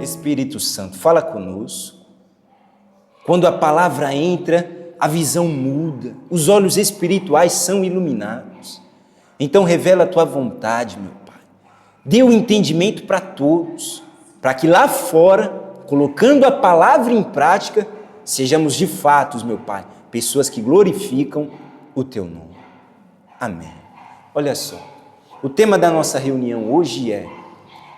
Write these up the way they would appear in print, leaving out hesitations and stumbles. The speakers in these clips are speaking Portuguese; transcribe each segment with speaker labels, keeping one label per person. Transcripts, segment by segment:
Speaker 1: Espírito Santo, fala conosco. Quando a palavra entra, a visão muda, os olhos espirituais são iluminados. Então revela a tua vontade, meu Pai. Dê o entendimento para todos, para que lá fora, colocando a palavra em prática, sejamos de fato, meu Pai, pessoas que glorificam o teu nome. Amém. Olha só, o tema da nossa reunião hoje é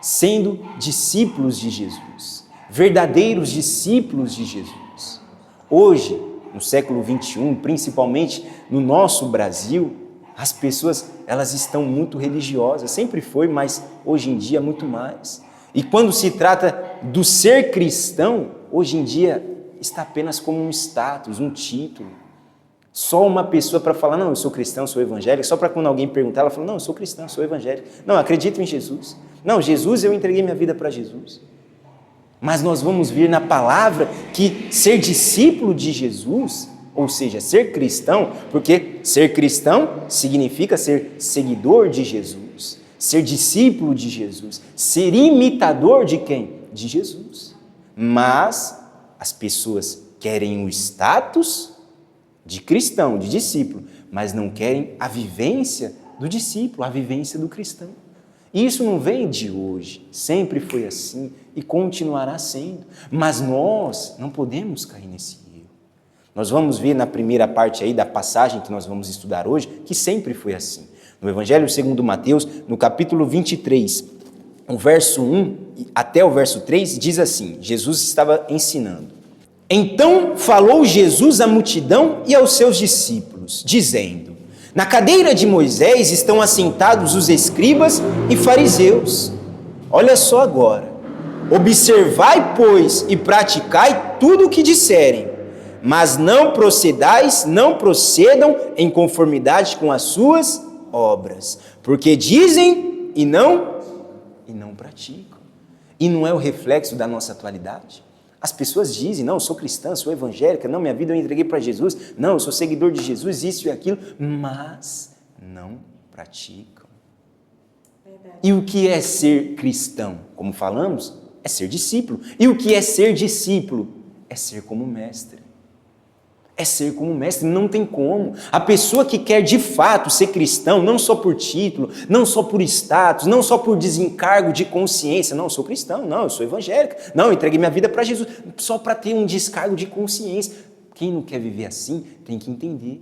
Speaker 1: sendo discípulos de Jesus, verdadeiros discípulos de Jesus. Hoje, no século XXI, principalmente no nosso Brasil, as pessoas, elas estão muito religiosas, sempre foi, mas hoje em dia muito mais. E quando se trata do ser cristão, hoje em dia está apenas como um status, um título. Só uma pessoa para falar, não, eu sou cristão, sou evangélico, só para quando alguém perguntar, ela fala, não, eu sou cristão, sou evangélico. Não, acredito em Jesus. Não, Jesus, eu entreguei minha vida para Jesus. Mas nós vamos ver na palavra que ser discípulo de Jesus, ou seja, ser cristão, porque ser cristão significa ser seguidor de Jesus, ser discípulo de Jesus, ser imitador de quem? De Jesus. Mas as pessoas querem o status de cristão, de discípulo, mas não querem a vivência do discípulo, a vivência do cristão. E isso não vem de hoje, sempre foi assim e continuará sendo. Mas nós não podemos cair nesse erro. Nós vamos ver na primeira parte aí da passagem que nós vamos estudar hoje, que sempre foi assim. No Evangelho segundo Mateus, no capítulo 23, o verso 1 até o verso 3, diz assim, Jesus estava ensinando. Então falou Jesus à multidão e aos seus discípulos, dizendo, na cadeira de Moisés estão assentados os escribas e fariseus. Olha só agora. Observai, pois, e praticai tudo o que disserem, mas não procedam em conformidade com as suas obras, porque dizem e não praticam. E não é o reflexo da nossa atualidade? As pessoas dizem, não, eu sou cristã, sou evangélica, não, minha vida eu entreguei para Jesus, não, eu sou seguidor de Jesus, isso e aquilo, mas não praticam. Verdade. E o que é ser cristão? Como falamos, é ser discípulo. E o que é ser discípulo? É ser como mestre. É ser como mestre, não tem como. A pessoa que quer de fato ser cristão, não só por título, não só por status, não só por desencargo de consciência, não, eu sou cristão, não, eu sou evangélica, não, eu entreguei minha vida para Jesus, só para ter um descargo de consciência. Quem não quer viver assim, tem que entender.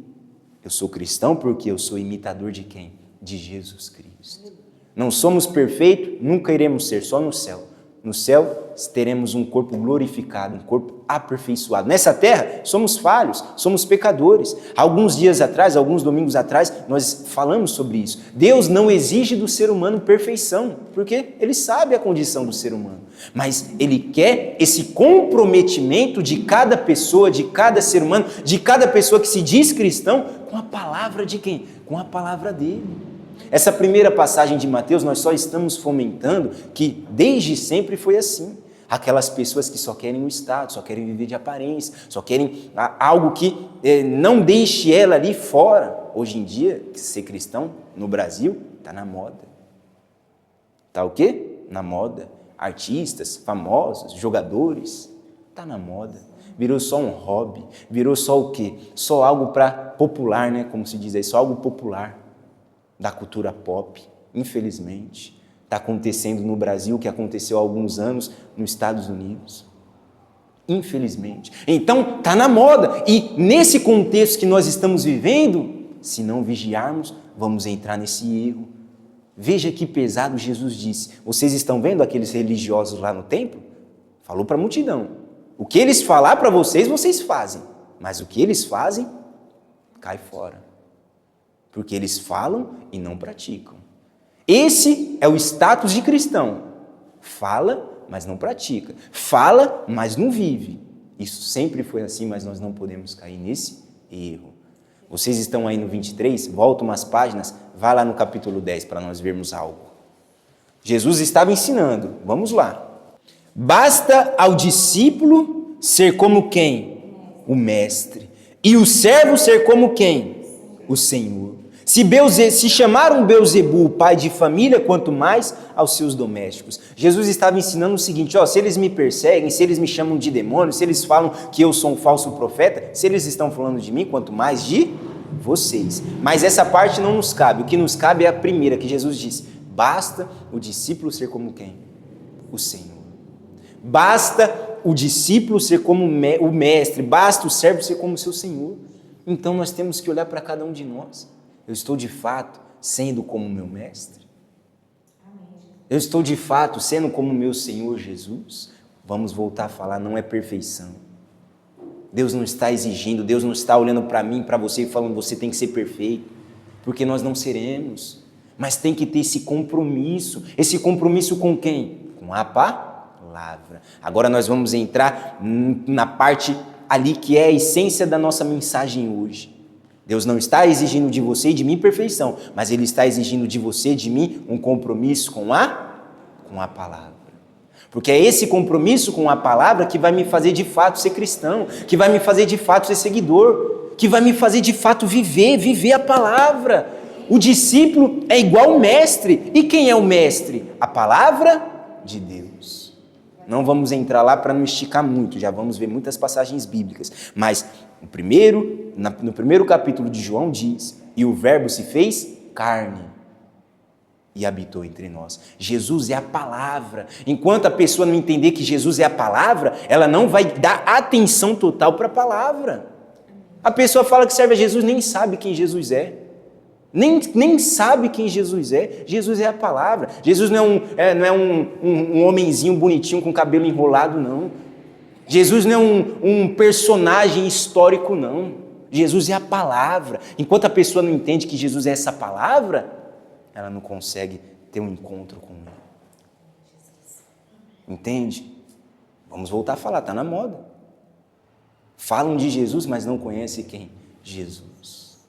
Speaker 1: Eu sou cristão porque eu sou imitador de quem? De Jesus Cristo. Não somos perfeitos, nunca iremos ser, só no céu. No céu teremos um corpo glorificado, um corpo aperfeiçoado. Nessa terra somos falhos, somos pecadores. Alguns dias atrás, alguns domingos atrás, nós falamos sobre isso. Deus não exige do ser humano perfeição, porque Ele sabe a condição do ser humano. Mas Ele quer esse comprometimento de cada pessoa, de cada ser humano, de cada pessoa que se diz cristão, com a palavra de quem? Com a palavra dele. Essa primeira passagem de Mateus, nós só estamos fomentando que desde sempre foi assim. Aquelas pessoas que só querem o status, só querem viver de aparência, só querem algo que não deixe ela ali fora. Hoje em dia, ser cristão no Brasil está na moda. Está o quê? Na moda. Artistas, famosos, jogadores, está na moda. Virou só um hobby, virou só o quê? Só algo para popular, né? Como se diz aí, só algo popular. Da cultura pop, infelizmente, está acontecendo no Brasil o que aconteceu há alguns anos nos Estados Unidos. Infelizmente. Então, está na moda. E nesse contexto que nós estamos vivendo, se não vigiarmos, vamos entrar nesse erro. Veja que pesado Jesus disse. Vocês estão vendo aqueles religiosos lá no templo? Falou para a multidão. O que eles falar para vocês, vocês fazem. Mas o que eles fazem, cai fora. Porque eles falam e não praticam. Esse é o status de cristão. Fala, mas não pratica. Fala, mas não vive. Isso sempre foi assim, mas nós não podemos cair nesse erro. Vocês estão aí no 23? Volta umas páginas, vai lá no capítulo 10 para nós vermos algo. Jesus estava ensinando, vamos lá. Basta ao discípulo ser como quem? O mestre. E o servo ser como quem? o Senhor. Se chamaram Beelzebu o pai de família, quanto mais aos seus domésticos. Jesus estava ensinando o seguinte, se eles me perseguem, se eles me chamam de demônio, se eles falam que eu sou um falso profeta, se eles estão falando de mim, quanto mais de vocês. Mas essa parte não nos cabe. O que nos cabe é a primeira, que Jesus disse: basta o discípulo ser como quem? O Senhor. Basta o discípulo ser como o mestre, basta o servo ser como o seu Senhor. Então nós temos que olhar para cada um de nós. Eu estou de fato sendo como meu mestre? Eu estou de fato sendo como meu Senhor Jesus? Vamos voltar a falar, não é perfeição. Deus não está exigindo, Deus não está olhando para mim, para você e falando, você tem que ser perfeito, porque nós não seremos. Mas tem que ter esse compromisso com quem? Com a palavra. Agora nós vamos entrar na parte ali que é a essência da nossa mensagem hoje. Deus não está exigindo de você e de mim perfeição, mas Ele está exigindo de você e de mim um compromisso com a palavra. Porque é esse compromisso com a palavra que vai me fazer de fato ser cristão, que vai me fazer de fato ser seguidor, que vai me fazer de fato viver a palavra. O discípulo é igual ao mestre. E quem é o mestre? A palavra de Deus. Não vamos entrar lá para não esticar muito, já vamos ver muitas passagens bíblicas. Mas no primeiro capítulo de João diz, e o verbo se fez carne e habitou entre nós. Jesus é a palavra. Enquanto a pessoa não entender que Jesus é a palavra, ela não vai dar atenção total para a palavra. A pessoa fala que serve a Jesus, nem sabe quem Jesus é. Nem sabe quem Jesus é. Jesus é a palavra. Jesus não é um homenzinho bonitinho com cabelo enrolado, não. Jesus não é um personagem histórico, não. Jesus é a palavra. Enquanto a pessoa não entende que Jesus é essa palavra, ela não consegue ter um encontro com Ele. Entende? Vamos voltar a falar, está na moda. Falam de Jesus, mas não conhecem quem? Jesus.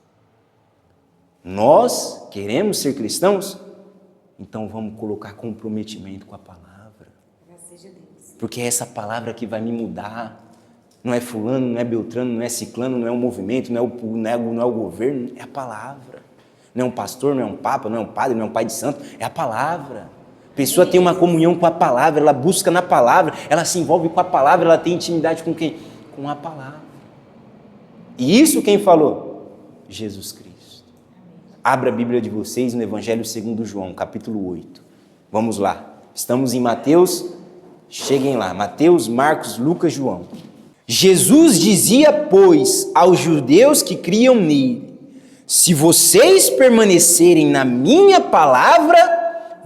Speaker 1: Nós queremos ser cristãos? Então vamos colocar comprometimento com a palavra. Porque é essa palavra que vai me mudar. Não é fulano, não é beltrano, não é ciclano, não é um movimento, não é o governo, é a palavra. Não é um pastor, não é um papa, não é um padre, não é um pai de santo, é a palavra. A pessoa tem uma comunhão com a palavra, ela busca na palavra, ela se envolve com a palavra, ela tem intimidade com quem? Com a palavra. E isso quem falou? Jesus Cristo. Abra a Bíblia de vocês no Evangelho segundo João, capítulo 8. Vamos lá. Estamos em Mateus, cheguem lá. Mateus, Marcos, Lucas, João. Jesus dizia, pois, aos judeus que criam nele, se vocês permanecerem na minha palavra,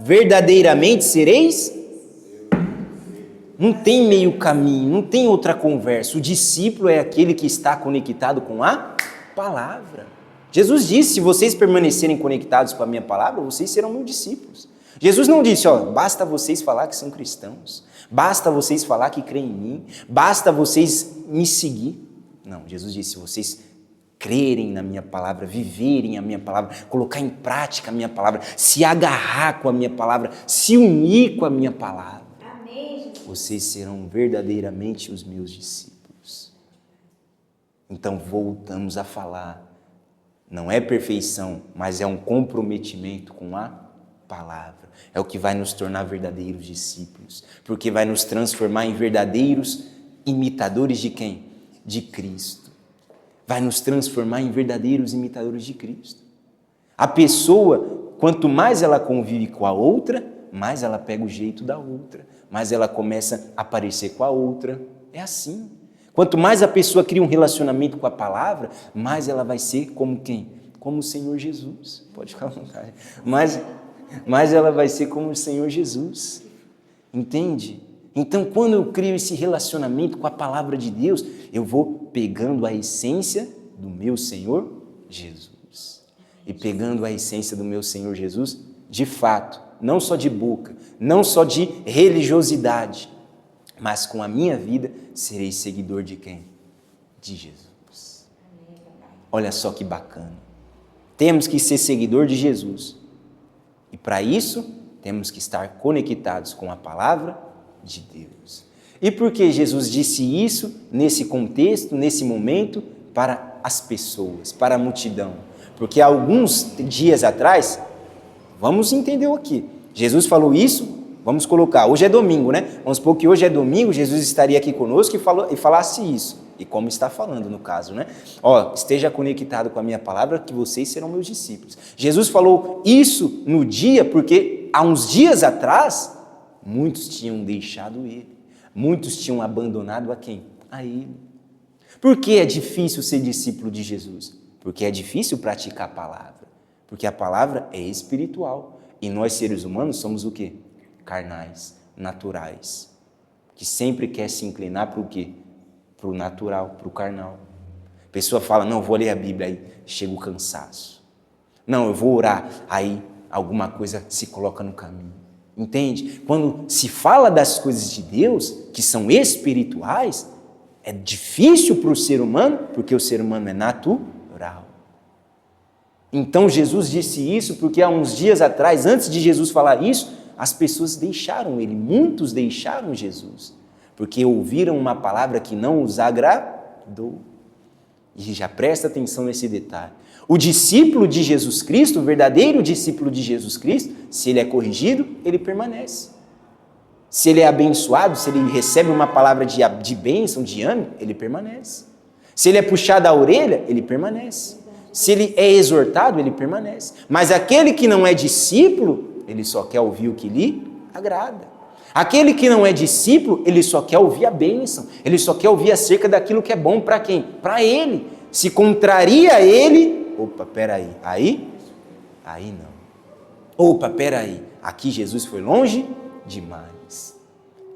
Speaker 1: verdadeiramente sereis. Não tem meio caminho, não tem outra conversa. O discípulo é aquele que está conectado com a palavra. Jesus disse, se vocês permanecerem conectados com a minha palavra, vocês serão meus discípulos. Jesus não disse, basta vocês falar que são cristãos, basta vocês falar que creem em mim, basta vocês me seguir. Não, Jesus disse, se vocês crerem na minha palavra, viverem a minha palavra, colocar em prática a minha palavra, se agarrar com a minha palavra, se unir com a minha palavra, amém, vocês serão verdadeiramente os meus discípulos. Então voltamos a falar, não é perfeição, mas é um comprometimento com a palavra. É o que vai nos tornar verdadeiros discípulos, porque vai nos transformar em verdadeiros imitadores de quem? De Cristo. Vai nos transformar em verdadeiros imitadores de Cristo. A pessoa, quanto mais ela convive com a outra, mais ela pega o jeito da outra, mais ela começa a parecer com a outra. É assim. Quanto mais a pessoa cria um relacionamento com a palavra, mais ela vai ser como quem? Como o Senhor Jesus. Pode ficar à vontade. Mas ela vai ser como o Senhor Jesus. Entende? Então, quando eu crio esse relacionamento com a palavra de Deus, eu vou pegando a essência do meu Senhor Jesus. E pegando a essência do meu Senhor Jesus, de fato, não só de boca, não só de religiosidade, mas com a minha vida serei seguidor de quem? De Jesus. Olha só que bacana. Temos que ser seguidor de Jesus. E para isso, temos que estar conectados com a palavra de Deus. E por que Jesus disse isso nesse contexto, nesse momento, para as pessoas, para a multidão? Porque alguns dias atrás, vamos entender aqui, Jesus falou isso, vamos colocar, hoje é domingo, né? Vamos supor que hoje é domingo, Jesus estaria aqui conosco e falasse isso. E como está falando no caso, né? Esteja conectado com a minha palavra que vocês serão meus discípulos. Jesus falou isso no dia porque há uns dias atrás, muitos tinham deixado ele. Muitos tinham abandonado a quem? A ele. Por que é difícil ser discípulo de Jesus? Porque é difícil praticar a palavra. Porque a palavra é espiritual. E nós, seres humanos, somos o quê? Carnais, naturais. Que sempre quer se inclinar para o quê? Para o natural, para o carnal. A pessoa fala, não, eu vou ler a Bíblia, aí chega o cansaço. Não, eu vou orar, aí alguma coisa se coloca no caminho. Entende? Quando se fala das coisas de Deus, que são espirituais, é difícil para o ser humano, porque o ser humano é natural. Então Jesus disse isso porque há uns dias atrás, antes de Jesus falar isso, as pessoas deixaram ele, muitos deixaram Jesus, porque ouviram uma palavra que não os agradou. E já presta atenção nesse detalhe. O discípulo de Jesus Cristo, o verdadeiro discípulo de Jesus Cristo, se ele é corrigido, ele permanece. Se ele é abençoado, se ele recebe uma palavra de bênção, de ânimo, ele permanece. Se ele é puxado a orelha, ele permanece. Se ele é exortado, ele permanece. Mas aquele que não é discípulo, ele só quer ouvir o que lhe agrada. Aquele que não é discípulo, ele só quer ouvir a bênção. Ele só quer ouvir acerca daquilo que é bom para quem? Para ele. Se contraria ele, opa, peraí, aí não. Opa, peraí, aqui Jesus foi longe demais.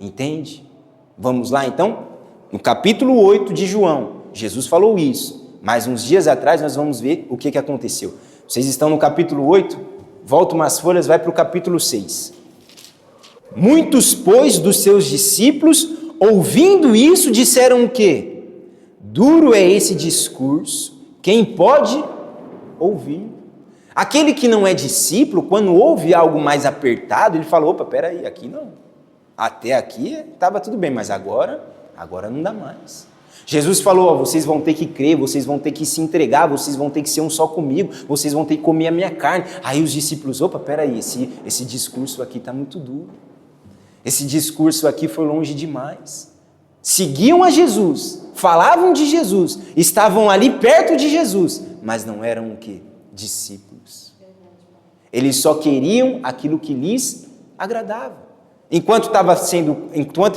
Speaker 1: Entende? Vamos lá então? No capítulo 8 de João, Jesus falou isso. Mas uns dias atrás nós vamos ver o que aconteceu. Vocês estão no capítulo 8, volta umas folhas, vai para o capítulo 6. Muitos, pois, dos seus discípulos, ouvindo isso, disseram o quê? Duro é esse discurso, quem pode ouvir? Aquele que não é discípulo, quando ouve algo mais apertado, ele fala, opa, peraí, aqui não. Até aqui estava tudo bem, mas agora não dá mais. Jesus falou, vocês vão ter que crer, vocês vão ter que se entregar, vocês vão ter que ser um só comigo, vocês vão ter que comer a minha carne. Aí os discípulos, opa, peraí, esse discurso aqui está muito duro. Esse discurso aqui foi longe demais. Seguiam a Jesus, falavam de Jesus, estavam ali perto de Jesus, mas não eram o quê? Discípulos. Eles só queriam aquilo que lhes agradava. Enquanto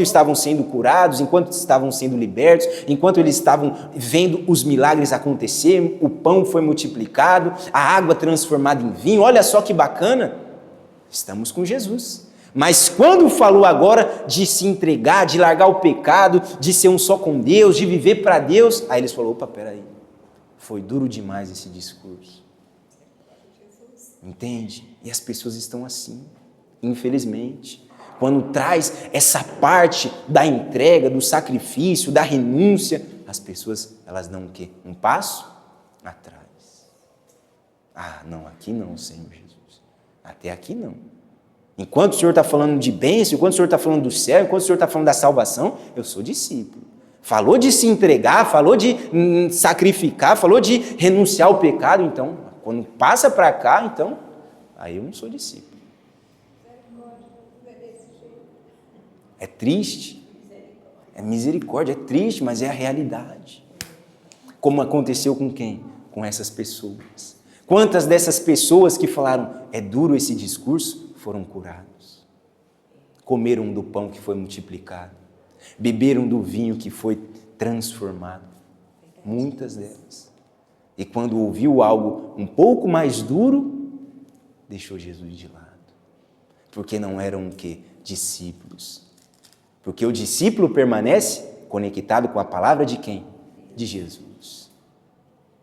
Speaker 1: estavam sendo curados, enquanto estavam sendo libertos, enquanto eles estavam vendo os milagres acontecer, o pão foi multiplicado, a água transformada em vinho, olha só que bacana, estamos com Jesus. Mas quando falou agora de se entregar, de largar o pecado, de ser um só com Deus, de viver para Deus, aí eles falaram, opa, peraí, foi duro demais esse discurso. Entende? E as pessoas estão assim, infelizmente. Quando traz essa parte da entrega, do sacrifício, da renúncia, as pessoas, elas dão o quê? Um passo atrás. Ah, não, aqui não, Senhor Jesus. Até aqui não. Enquanto o Senhor está falando de bênção, enquanto o Senhor está falando do céu, enquanto o Senhor está falando da salvação, eu sou discípulo. Falou de se entregar, falou de sacrificar, falou de renunciar ao pecado, então, quando passa para cá, então, aí eu não sou discípulo. É triste, é misericórdia, é triste, mas é a realidade. Como aconteceu com quem? Com essas pessoas. Quantas dessas pessoas que falaram, é duro esse discurso, foram curados? Comeram do pão que foi multiplicado, beberam do vinho que foi transformado. Muitas delas. E quando ouviu algo um pouco mais duro, deixou Jesus de lado. Porque não eram o quê? Discípulos. Porque o discípulo permanece conectado com a palavra de quem? De Jesus.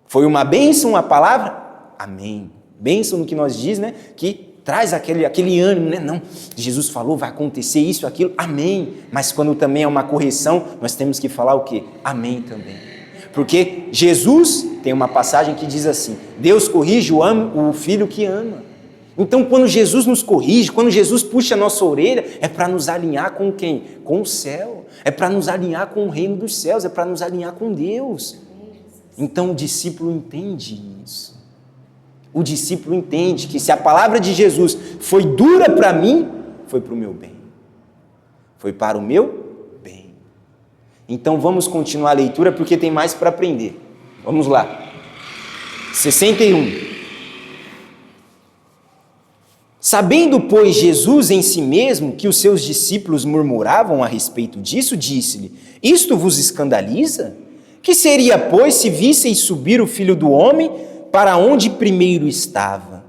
Speaker 1: Foi uma bênção a palavra? Amém. Bênção no que nós diz, né? Que traz aquele ânimo, né? Não, Jesus falou, vai acontecer isso, aquilo, amém. Mas quando também é uma correção, nós temos que falar o quê? Amém também. Porque Jesus, tem uma passagem que diz assim, Deus corrige o filho que ama. Então, quando Jesus nos corrige, quando Jesus puxa a nossa orelha, é para nos alinhar com quem? Com o céu. É para nos alinhar com o reino dos céus, é para nos alinhar com Deus. Então, o discípulo entende isso. O discípulo entende que se a palavra de Jesus foi dura para mim, foi para o meu bem. Foi para o meu bem. Então vamos continuar a leitura porque tem mais para aprender. Vamos lá. 61. Sabendo, pois, Jesus em si mesmo que os seus discípulos murmuravam a respeito disso, disse-lhe: isto vos escandaliza? Que seria, pois, se visseis subir o Filho do Homem para onde primeiro estava?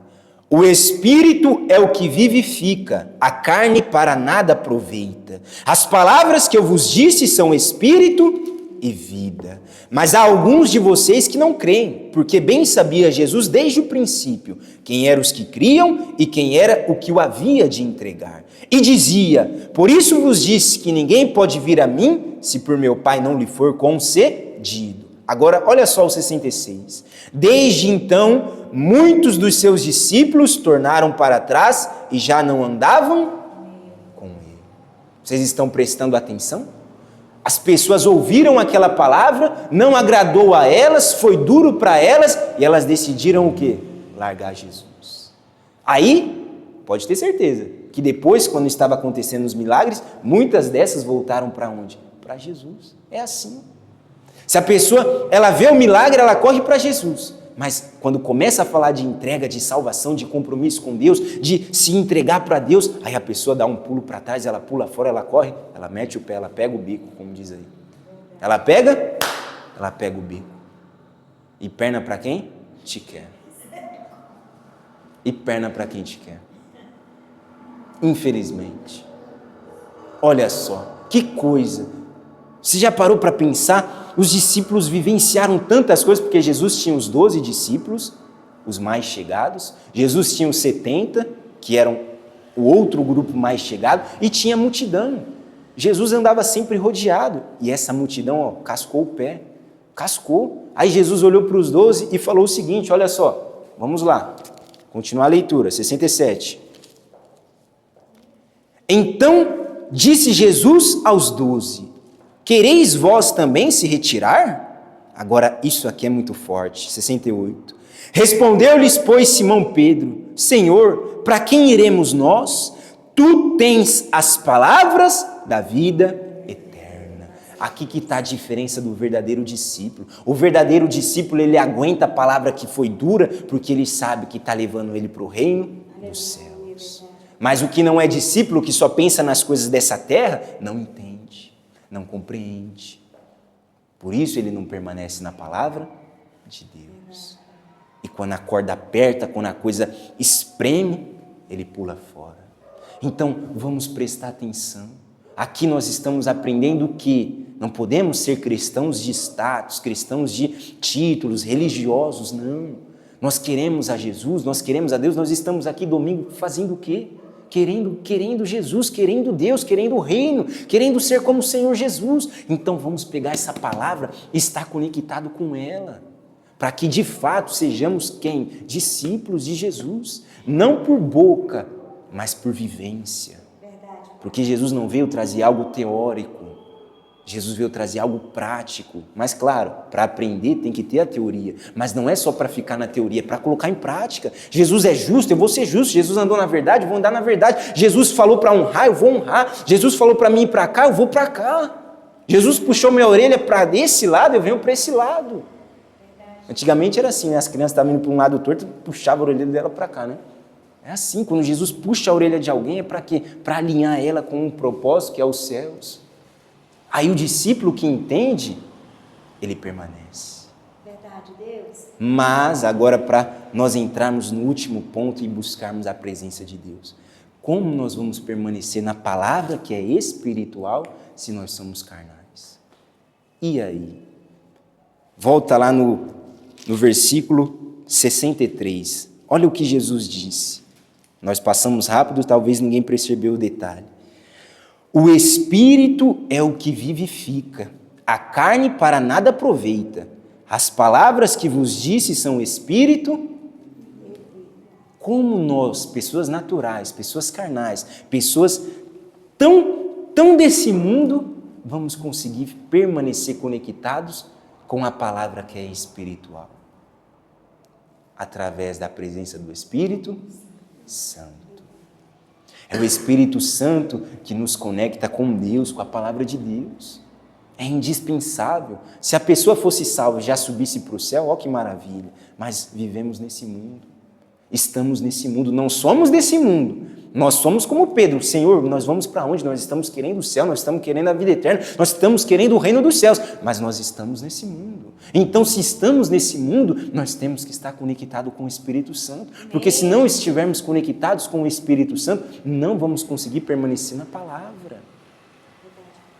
Speaker 1: O Espírito é o que vivifica, a carne para nada aproveita. As palavras que eu vos disse são Espírito e vida. Mas há alguns de vocês que não creem, porque bem sabia Jesus desde o princípio quem eram os que criam e quem era o que o havia de entregar. E dizia: por isso vos disse que ninguém pode vir a mim se por meu Pai não lhe for concedido. Agora, olha só o 66. Desde então, muitos dos seus discípulos tornaram para trás e já não andavam com ele. Vocês estão prestando atenção? As pessoas ouviram aquela palavra, não agradou a elas, foi duro para elas e elas decidiram o quê? Largar Jesus. Aí, pode ter certeza que depois, quando estava acontecendo os milagres, muitas dessas voltaram para onde? Para Jesus. É assim. Se a pessoa, ela vê o milagre, ela corre para Jesus. Mas quando começa a falar de entrega, de salvação, de compromisso com Deus, de se entregar para Deus, aí a pessoa dá um pulo para trás, ela pula fora, ela corre, ela mete o pé, ela pega o bico, como diz aí. Ela pega o bico. E perna para quem te quer. E perna para quem te quer. Infelizmente. Olha só, que coisa. Você já parou para pensar? Os discípulos vivenciaram tantas coisas, porque Jesus tinha os 12 discípulos, os mais chegados, Jesus tinha os 70, que eram o outro grupo mais chegado, e tinha multidão. Jesus andava sempre rodeado, e essa multidão cascou o pé, cascou. Aí Jesus olhou para os 12 e falou o seguinte, olha só, vamos lá, continuar a leitura, 67. Então disse Jesus aos 12, quereis vós também se retirar? Agora, isso aqui é muito forte. 68. Respondeu-lhes, pois, Simão Pedro, Senhor, para quem iremos nós? Tu tens as palavras da vida eterna. Aqui que está a diferença do verdadeiro discípulo. O verdadeiro discípulo, ele aguenta a palavra que foi dura, porque ele sabe que está levando ele para o reino dos céus. Mas o que não é discípulo, que só pensa nas coisas dessa terra, não entende. Não compreende. Por isso ele não permanece na palavra de Deus. E quando a corda aperta, quando a coisa espreme, ele pula fora. Então, vamos prestar atenção. Aqui nós estamos aprendendo que não podemos ser cristãos de status, cristãos de títulos religiosos, não. Nós queremos a Jesus, nós queremos a Deus, nós estamos aqui domingo fazendo o quê? Querendo Jesus, querendo Deus, querendo o reino, querendo ser como o Senhor Jesus. Então vamos pegar essa palavra e estar conectado com ela, para que de fato sejamos quem? Discípulos de Jesus, não por boca, mas por vivência. Porque Jesus não veio trazer algo teórico, Jesus veio trazer algo prático. Mas claro, para aprender tem que ter a teoria, mas não é só para ficar na teoria, é para colocar em prática. Jesus é justo, eu vou ser justo. Jesus andou na verdade, eu vou andar na verdade. Jesus falou para honrar, eu vou honrar. Jesus falou para mim ir para cá, eu vou para cá. Jesus puxou minha orelha para esse lado, eu venho para esse lado. Antigamente era assim, né? As crianças estavam indo para um lado torto, puxava a orelha dela para cá, né? É assim, quando Jesus puxa a orelha de alguém, é para quê? Para alinhar ela com um propósito que é os céus. Aí o discípulo que entende, ele permanece.
Speaker 2: Verdade, Deus.
Speaker 1: Mas agora para nós entrarmos no último ponto e buscarmos a presença de Deus. Como nós vamos permanecer na palavra que é espiritual se nós somos carnais? E aí? Volta lá no versículo 63. Olha o que Jesus disse. Nós passamos rápido, talvez ninguém percebeu o detalhe. O Espírito é o que vivifica, a carne para nada aproveita. As palavras que vos disse são Espírito. Como nós, pessoas naturais, pessoas carnais, pessoas tão desse mundo, vamos conseguir permanecer conectados com a palavra que é espiritual? Através da presença do Espírito Santo. É o Espírito Santo que nos conecta com Deus, com a palavra de Deus. É indispensável. Se a pessoa fosse salva e já subisse para o céu, ó que maravilha. Mas vivemos nesse mundo. Estamos nesse mundo. Não somos desse mundo. Nós somos como Pedro. Senhor, nós vamos para onde? Nós estamos querendo o céu, nós estamos querendo a vida eterna, nós estamos querendo o reino dos céus. Mas nós estamos nesse mundo. Então, se estamos nesse mundo, nós temos que estar conectados com o Espírito Santo. Porque se não estivermos conectados com o Espírito Santo, não vamos conseguir permanecer na palavra.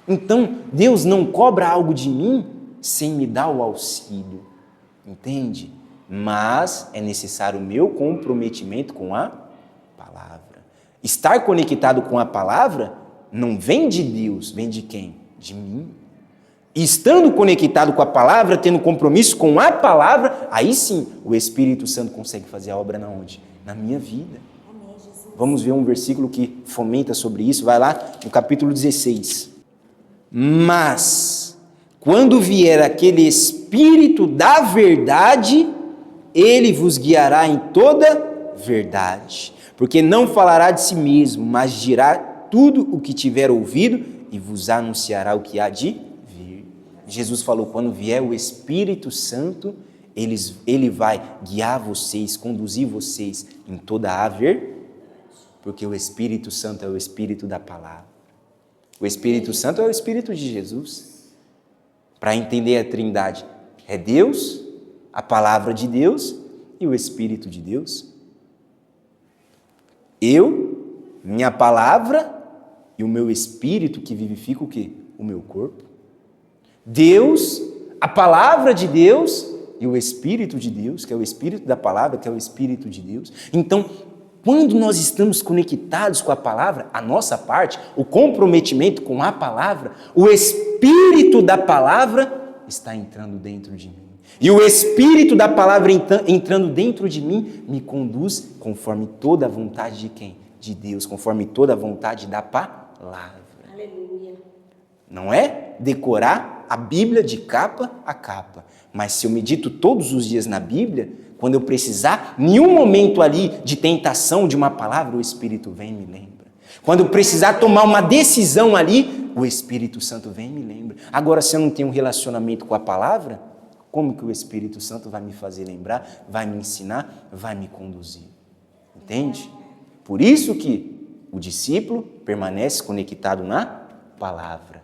Speaker 1: Então, Deus não cobra algo de mim sem me dar o auxílio. Entende? Mas é necessário o meu comprometimento com a palavra. Estar conectado com a palavra não vem de Deus, vem de quem? De mim. E estando conectado com a palavra, tendo compromisso com a palavra, aí sim o Espírito Santo consegue fazer a obra na onde? Na minha vida. Vamos ver um versículo que fomenta sobre isso. Vai lá no capítulo 16. Mas, quando vier aquele Espírito da verdade, ele vos guiará em toda verdade. Porque não falará de si mesmo, mas dirá tudo o que tiver ouvido e vos anunciará o que há de vir. Jesus falou, quando vier o Espírito Santo, ele vai guiar vocês, conduzir vocês em toda a verdade. Porque o Espírito Santo é o Espírito da palavra. O Espírito Santo é o Espírito de Jesus. Para entender a Trindade, é Deus, a palavra de Deus e o Espírito de Deus. Eu, minha palavra e o meu Espírito que vivifica o quê? O meu corpo. Deus, a palavra de Deus e o Espírito de Deus, que é o Espírito da palavra, que é o Espírito de Deus. Então, quando nós estamos conectados com a palavra, a nossa parte, o comprometimento com a palavra, o Espírito da palavra está entrando dentro de mim. E o Espírito da palavra entrando dentro de mim me conduz conforme toda a vontade de quem? De Deus, conforme toda a vontade da palavra.
Speaker 2: Aleluia.
Speaker 1: Não é decorar a Bíblia de capa a capa, mas se eu medito todos os dias na Bíblia, quando eu precisar, em um momento ali de tentação de uma palavra, o Espírito vem e me lembra. Quando eu precisar tomar uma decisão ali, o Espírito Santo vem e me lembra. Agora, se eu não tenho um relacionamento com a palavra, como que o Espírito Santo vai me fazer lembrar, vai me ensinar, vai me conduzir? Entende? Por isso que o discípulo permanece conectado na palavra.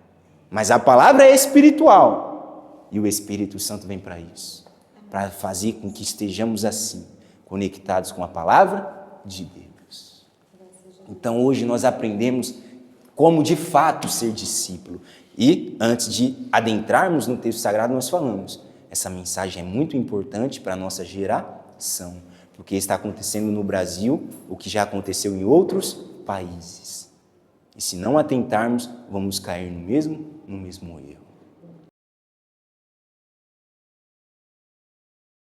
Speaker 1: Mas a palavra é espiritual e o Espírito Santo vem para isso. Para fazer com que estejamos assim, conectados com a palavra de Deus. Então hoje nós aprendemos como de fato ser discípulo. E antes de adentrarmos no texto sagrado, nós falamos, essa mensagem é muito importante para a nossa geração, porque está acontecendo no Brasil o que já aconteceu em outros países. E se não atentarmos, vamos cair no mesmo erro.